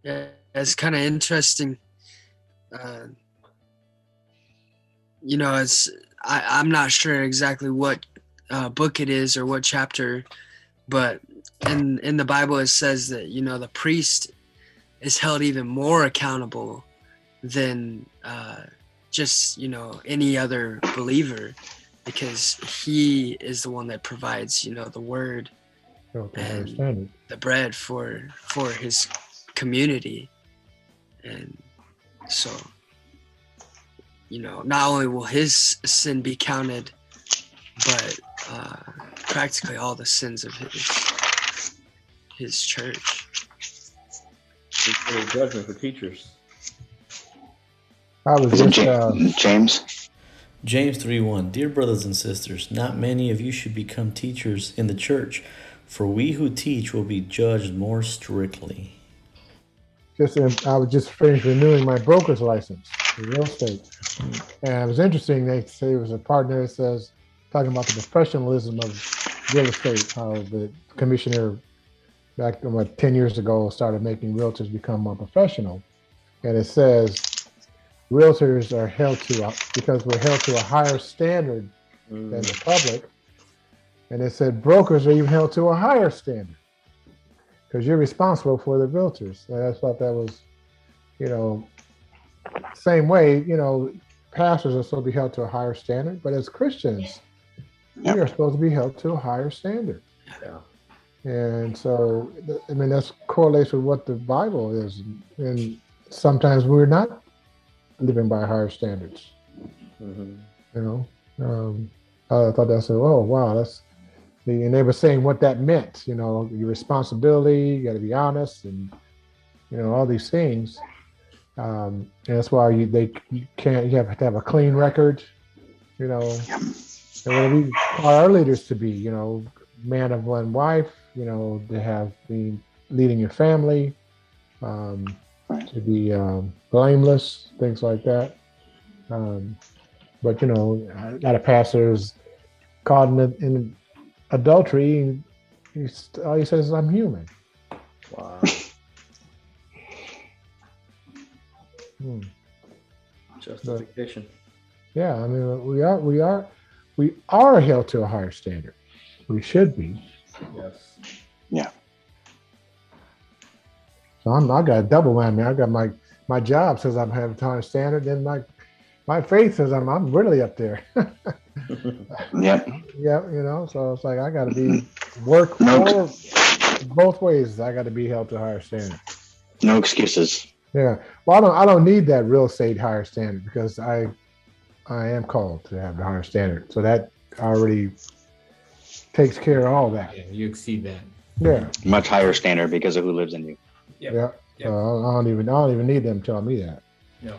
Yeah, it's kind of interesting. Uh, it's I'm not sure exactly what book it is or what chapter, but in the Bible it says that the priest is held even more accountable than just any other believer, because he is the one that provides the word and the bread for his community. And so not only will his sin be counted, but practically all the sins of his church. It's a judgment for teachers. I was just James. James 3:1. Dear brothers and sisters, not many of you should become teachers in the church, for we who teach will be judged more strictly. I was just finished renewing my broker's license for real estate. And it was interesting. They say there was a partner that says, talking about the professionalism of real estate, how the commissioner back 10 years ago started making realtors become more professional. And it says realtors are held to, because we're held to a higher standard than the public. And it said brokers are even held to a higher standard, because you're responsible for the realtors. And I thought that was, same way, pastors are supposed to be held to a higher standard, but as Christians, we are supposed to be held to a higher standard. Yeah. And so, that's correlates with what the Bible is. And sometimes we're not living by higher standards. Mm-hmm. I thought that's, oh, wow, and they were saying what that meant, your responsibility, you got to be honest, and, all these things. And that's why you have to have a clean record, and what we require our leaders to be, man of one wife, to have been leading your family, to be blameless, things like that. But, I got a pastor who's caught in adultery, all he says is, I'm human. Wow. Justification. Yeah, we are held to a higher standard. We should be. Yes. Yeah. So I got a double whammy. I got my job says I'm having a higher standard, and my faith says I'm really up there. Yep. Yeah, so it's like I got to work both ways. I got to be held to a higher standard. No excuses. Yeah. Well, I don't need that real estate higher standard, because I am called to have the higher standard. So that already takes care of all that. Yeah, you exceed that. Yeah. Much higher standard because of who lives in you. Yep. Yeah. So I don't even need them telling me that. No.